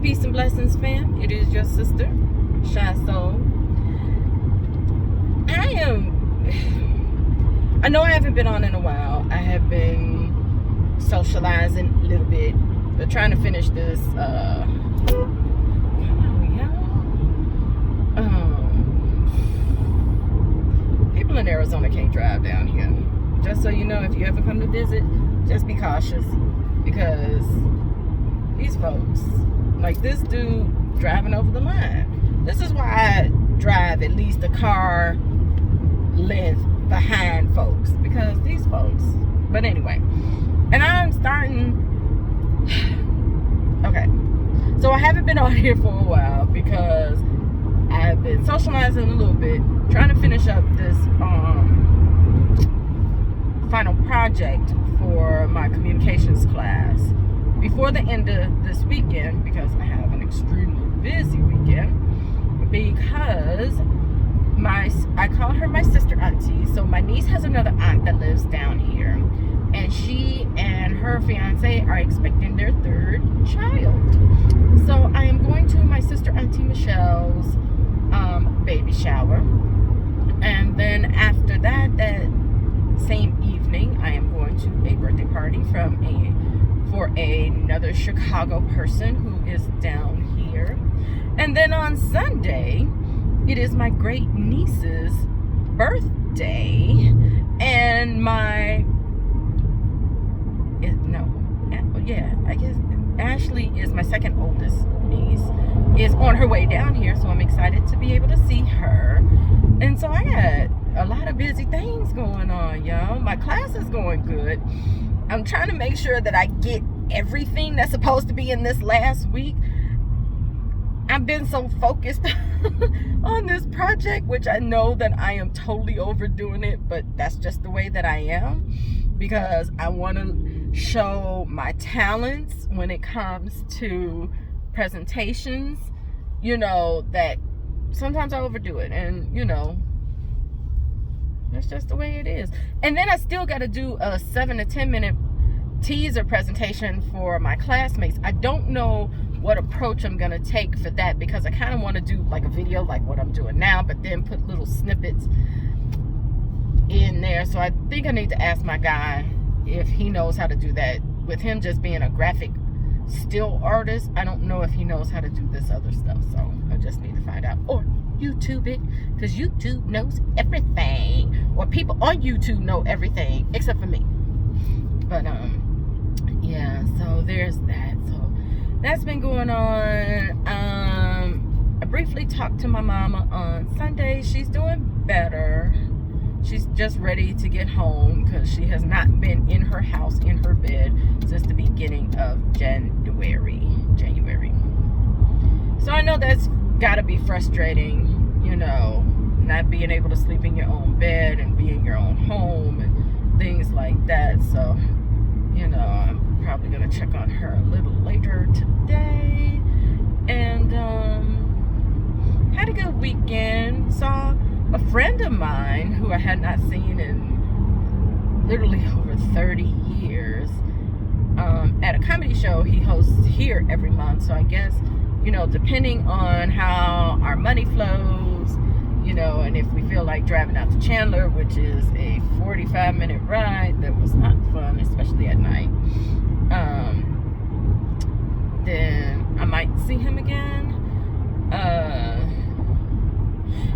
Peace and blessings, fam. It is your sister, Shy Soul. I know I haven't been on in a while. I have been socializing a little bit, but trying to finish this. People in Arizona can't drive down here. Just so you know, if you ever come to visit, just be cautious because these folks, like this dude driving over the line. This is why I drive at least a car length behind folks, because these folks. But anyway, and I'm starting. Okay, so I haven't been on here for a while because I've been socializing a little bit, trying to finish up this final project for my communications class before the end of this weekend, because I have an extremely busy weekend, because I call her my sister auntie. So my niece has another aunt that lives down here, and she and her fiance are expecting their third child. So I am going to my sister auntie Michelle's baby shower, and then after that same evening I am going to a birthday party for another Chicago person who is down here. And then on Sunday, it is my great niece's birthday, and I guess Ashley is my second oldest niece, is on her way down here, so I'm excited to be able to see her. And so I got a lot of busy things going on, y'all. My class is going good. I'm trying to make sure that I get everything that's supposed to be in this last week. I've been so focused on this project, which I know that I am totally overdoing it, but that's just the way that I am, because I want to show my talents when it comes to presentations, that sometimes I overdo it, and that's just the way it is. And then I still got to do a 7 to 10 minute teaser presentation for my classmates. I don't know what approach I'm gonna take for that, because I kind of want to do like a video like what I'm doing now, but then put little snippets in there. So I think I need to ask my guy if he knows how to do that. With him just being a graphic still artist, I don't know if he knows how to do this other stuff, so I just need to find out, or YouTube it, because YouTube knows everything, or people on YouTube know everything except for me. But yeah, so there's that. So that's been going on. I briefly talked to my mama on Sunday. She's doing better. She's just ready to get home because she has not been in her house, in her bed, since the beginning of January. So I know that's got to be frustrating, not being able to sleep in your own bed and be in your own home and things like that. So, I'm probably going to check on her a little later today. And had a good weekend. Saw a friend of mine who I had not seen in literally over 30 years at a comedy show he hosts here every month. So I guess, depending on how our money flows, and if we feel like driving out to Chandler, which is a 45-minute ride that was not fun, especially at night, then I might see him again.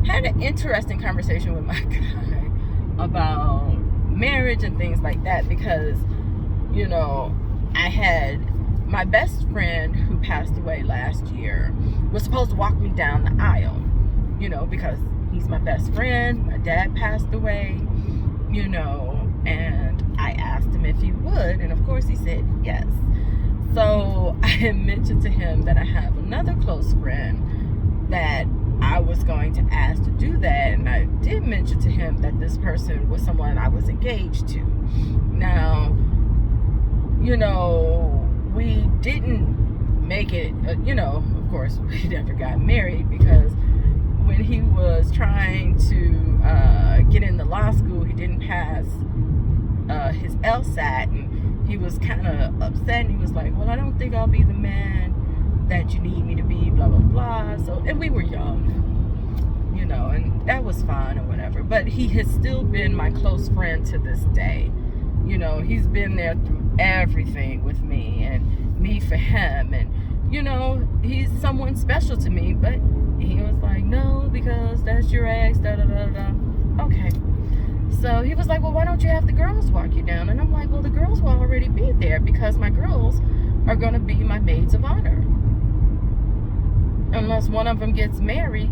Had an interesting conversation with my guy about marriage and things like that, because I had my best friend who passed away last year was supposed to walk me down the aisle, because he's my best friend. My dad passed away, and I asked him if he would, and of course he said yes. So I had mentioned to him that I have another close friend that I was going to ask to do that, and I did mention to him that this person was someone I was engaged to. Now, we didn't make it, of course, we never got married, because when he was trying to get into law school, he didn't pass his LSAT, and he was kind of upset, and he was like, well, I don't think I'll be the man that you need me to be, blah, blah, blah. So, and we were young, you know, and that was fine or whatever. But he has still been my close friend to this day. You know, he's been there through everything with me and me for him. And, you know, he's someone special to me. But he was like, no, because that's your ex, da, da, da, da. Okay. So he was like, well, why don't you have the girls walk you down? And I'm like, well, the girls will already be there because my girls are going to be my maids of honor. Unless one of them gets married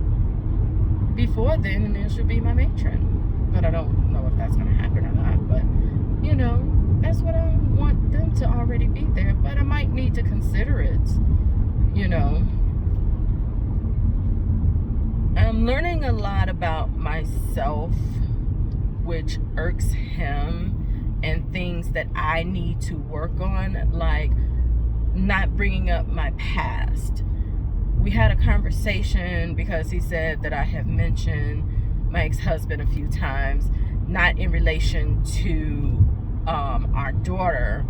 before then, and then she'll be my matron. But I don't know if that's going to happen or not. But, you know, that's what I want them to already be there. But I might need to consider it, you know. I'm learning a lot about myself, which irks him, and things that I need to work on, like not bringing up my past. We had a conversation because he said that I have mentioned my ex-husband a few times, not in relation to our daughter,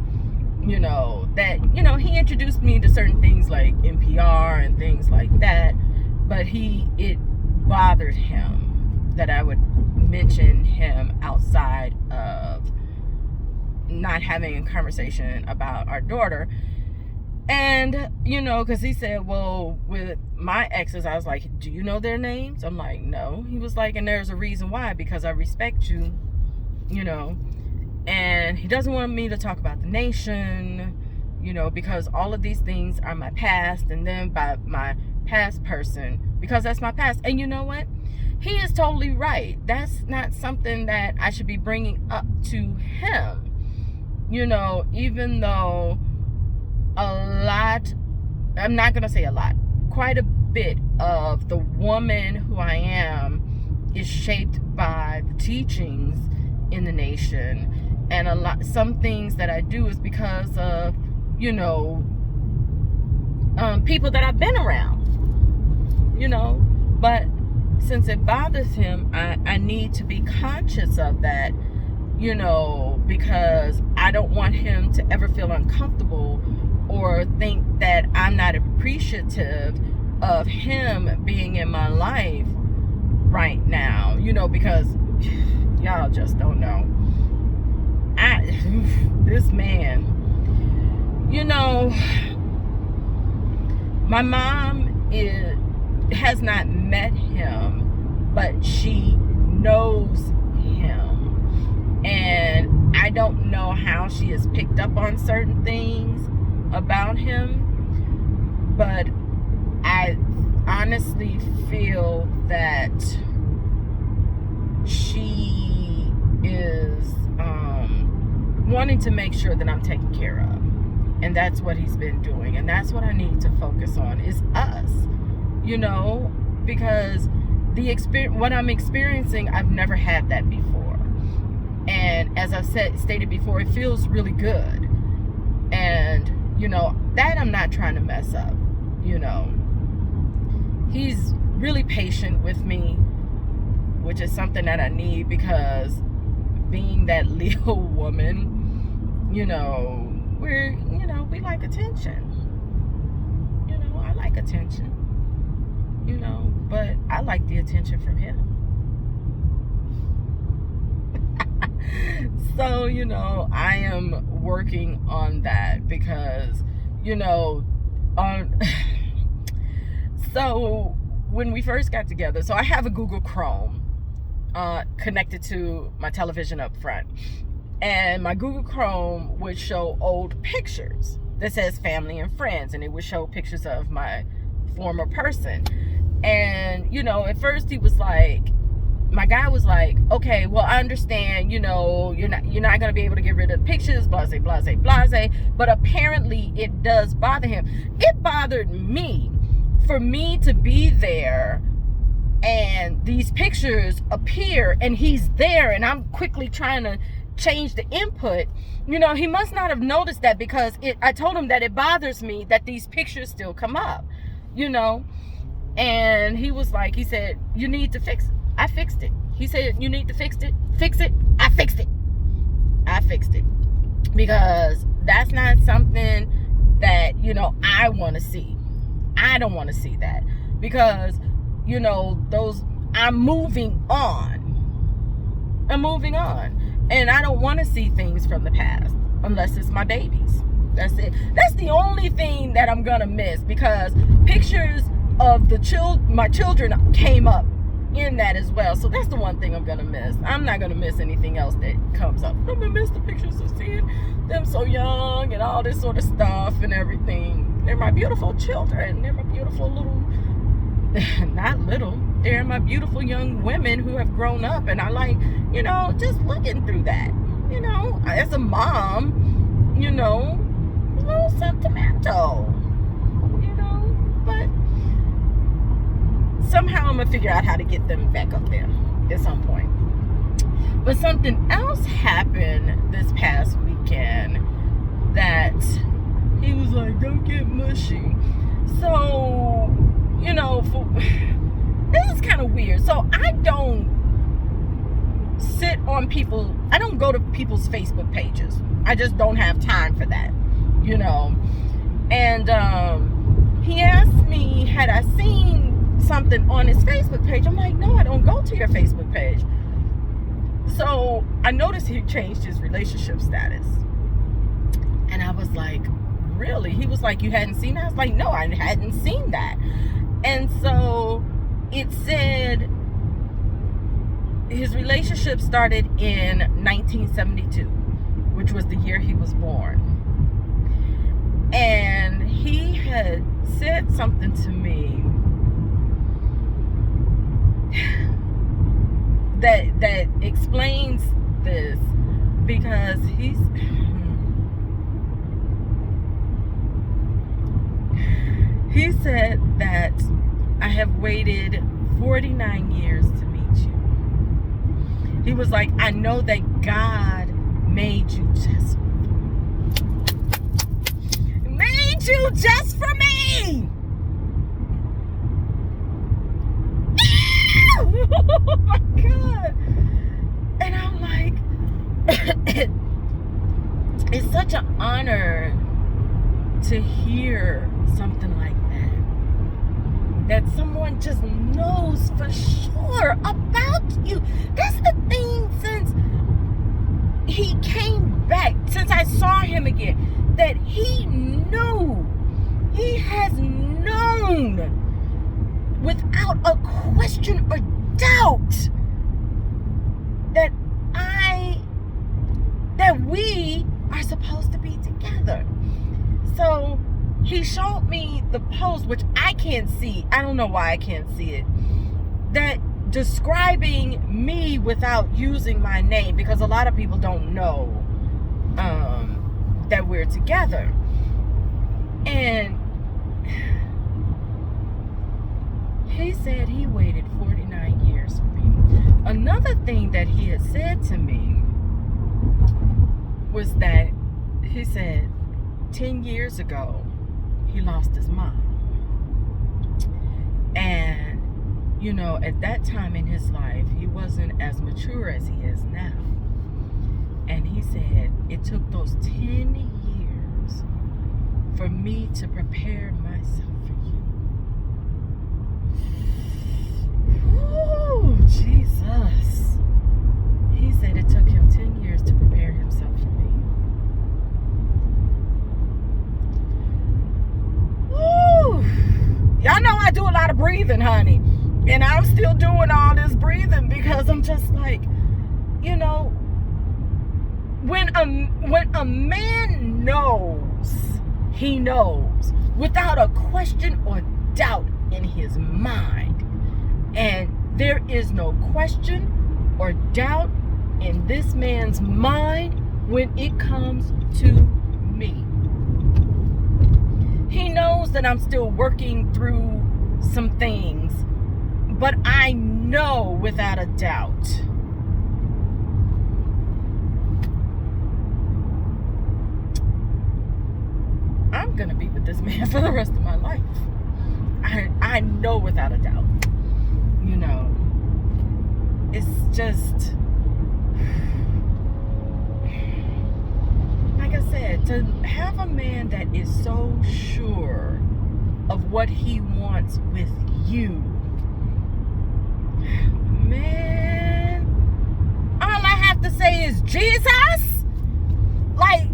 you know, that, you know, he introduced me to certain things like NPR and things like that, but it bothered him that I would mention him outside of not having a conversation about our daughter. And, you know, because he said, well, with my exes, I was like, do you know their names? I'm like, no. He was like, and there's a reason why, because I respect you, you know. And he doesn't want me to talk about the nation, you know, because all of these things are my past, and then by my past person, because that's my past. And you know what? He is totally right. That's not something that I should be bringing up to him, you know, even though a lot, I'm not going to say a lot, quite a bit of the woman who I am is shaped by the teachings in the nation, and some things that I do is because of, you know, people that I've been around, you know. But since it bothers him, I need to be conscious of that, you know, because I don't want him to ever feel uncomfortable or think that I'm not appreciative of him being in my life right now, you know, because y'all just don't know. This man, you know, my mom has not met him, but she knows him. And I don't know how she has picked up on certain things about him, but I honestly feel that she is wanting to make sure that I'm taken care of, and that's what he's been doing, and that's what I need to focus on is us, you know, because the experience, what I'm experiencing, I've never had that before, and as I've stated before, it feels really good, and you know, that I'm not trying to mess up, you know. He's really patient with me, which is something that I need, because being that Leo woman, you know, we like attention. You know, I like attention, you know, but I like the attention from him. So, you know, I am working on that because, you know, so when we first got together, so I have a Google Chrome connected to my television up front, and my Google Chrome would show old pictures that says family and friends, and it would show pictures of my former person. And, you know, at first he was like, my guy was like, okay, well, I understand, you know, you're not going to be able to get rid of the pictures, blase, blase, blase. But apparently it does bother him. It bothered me for me to be there and these pictures appear and he's there and I'm quickly trying to change the input. You know, he must not have noticed that, because I told him that it bothers me that these pictures still come up, you know. And he was like, he said, you need to fix it. I fixed it. He said, you need to fix it. Fix it. I fixed it. I fixed it. Because that's not something that, you know, I want to see. I don't want to see that, because I'm moving on. And I don't want to see things from the past unless it's my babies. That's it. That's the only thing that I'm gonna miss, because pictures of my children came up in that as well. So that's the one thing I'm gonna miss. I'm not gonna miss anything else that comes up. I'm gonna miss the pictures of seeing them so young and all this sort of stuff and everything. They're my beautiful children. They're my beautiful they're my beautiful young women who have grown up, and I like, just looking through that. As a mom, a little sentimental, but somehow I'm gonna figure out how to get them back up there at some point. But something else happened this past weekend that he was like, don't get mushy. So, this is kind of weird. So I don't go to people's Facebook pages. I just don't have time for that, And he asked me, had I seen something on his Facebook page? I'm like, no, I don't go to your Facebook page. So I noticed he changed his relationship status. And I was like, really? He was like, you hadn't seen that? I was like, no, I hadn't seen that. And so it said his relationship started in 1972, which was the year he was born. And he had said something to me that explains this, because he said that I have waited 49 years to meet you. He was like, I know that God made you just for me. Oh my God. And I'm like, it's such an honor to hear something like that someone just knows for sure about you. That's the thing, since he came back, since I saw him again, that he has known without a question or doubt that we are supposed to be together. So he showed me the post, which I can't see. I don't know why I can't see it. That describing me without using my name, because a lot of people don't know that we're together. And he said he waited 49 years for me. Another thing that he had said to me was that he said 10 years ago, he lost his mom. And, at that time in his life, he wasn't as mature as he is now. And he said, it took those 10 years for me to prepare myself for you. Ooh, Jesus. He said it took him 10 years to prepare himself for me. Woo! Y'all know I do a lot of breathing, honey. And I'm still doing all this breathing because I'm just like, when a man knows, he knows without a question or doubt in his mind. And there is no question or doubt in this man's mind when it comes to me. He knows that I'm still working through some things, but I know without a doubt I'm gonna be with this man for the rest of my life. I know without a doubt. It's just, like I said, to have a man that is so sure of what he wants with you. Man, all I have to say is Jesus. Like,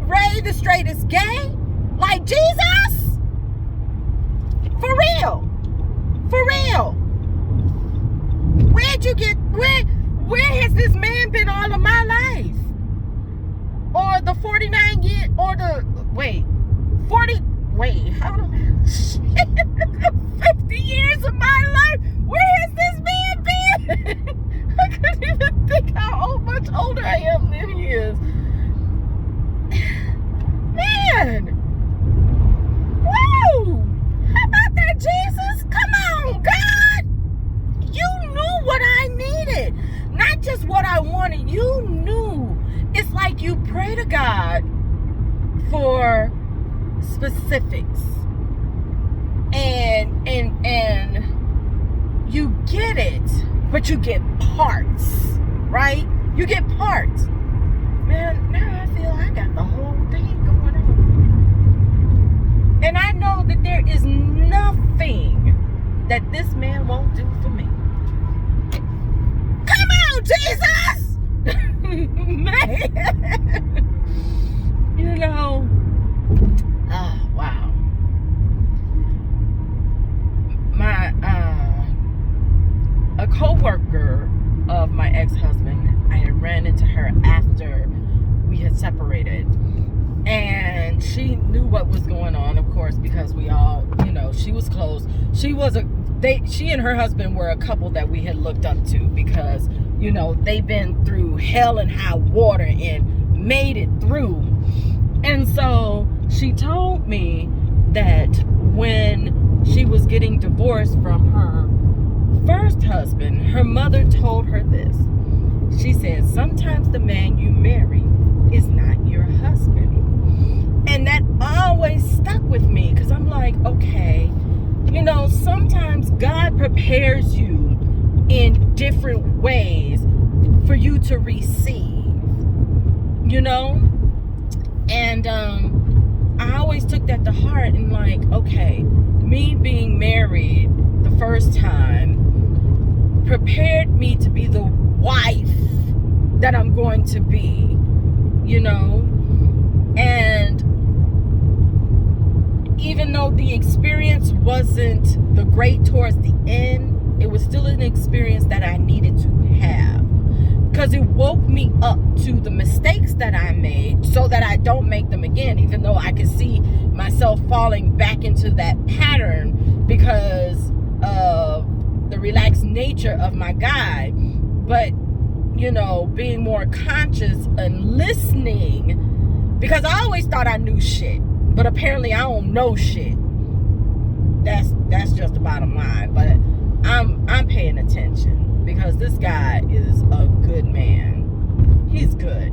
Ray the Straight is gay. Like, Jesus. For real. For real. Where'd you get, where has this man been all of my life? Or the 49 years, or the, how do 50 years of my life? Where has this man been? I couldn't even think how much older I am than he is. Man! Woo! How about that, Jesus? Come on, God! You knew what I needed. Not just what I wanted. You knew. It's like you pray to God for specifics. And you get it, but you get parts, right? You get parts. Man, now I feel I got the whole thing going on. And I know that there is nothing that this man won't do for me. Come on, Jesus! Man. You know, oh, wow. A co-worker of my ex-husband, I had ran into her after we had separated, and she knew what was going on, of course, because we all, you know, she was close. She and her husband were a couple that we had looked up to because, you know, they've been through hell and high water and made it through. And so she told me that when she was getting divorced from her first husband, her mother told her this. She said, sometimes the man you marry is not your husband. And that always stuck with me because I'm like, okay, you know, sometimes God prepares you in different ways for you to receive, you know? And I always took that to heart and like, okay, me being married the first time prepared me to be the wife that I'm going to be, you know? And even though the experience wasn't the great towards the end, it was still an experience that I needed to have. Because it woke me up to the mistakes that I made so that I don't make them again, even though I could see myself falling back into that pattern because of the relaxed nature of my guy. But, you know, being more conscious and listening, because I always thought I knew shit, but apparently I don't know shit. That's just the bottom line. But I'm paying attention because this guy is a good man. He's good.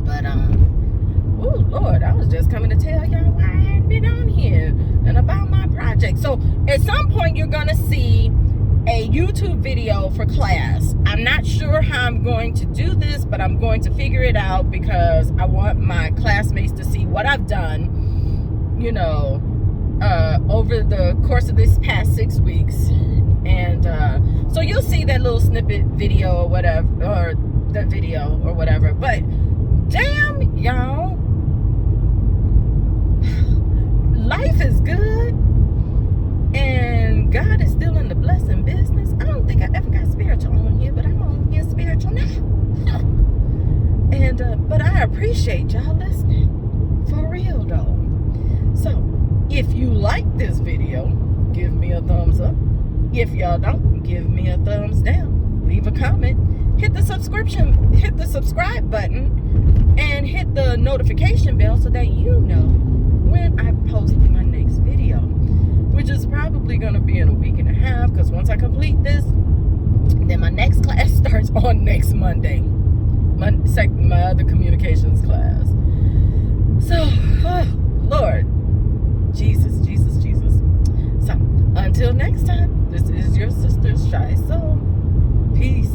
But oh Lord, I was just coming to tell y'all why I hadn't been on here and about my project. So at some point you're gonna see a YouTube video for class. I'm not sure how I'm going to do this, but I'm going to figure it out because I want my classmates to see what I've done, you know, over the course of this past 6 weeks. And so you'll see that little snippet video or whatever, or the video or whatever. But damn, y'all, life is good and God is still in the blessing business. I don't think I ever got spiritual on here, but I'm on here spiritual now. And but I appreciate y'all listening, for real though. So if you like this video, give me a thumbs up. If y'all don't, give me a thumbs down. Leave a comment. Hit the subscribe button, and hit the notification bell so that you know when I post my next video, which is probably going to be in a week and a half, because once I complete this, then my next class starts on next Monday. My other communications class. So, oh, Lord, Jesus. So, until next time, this is your sister Shy Soul. Peace.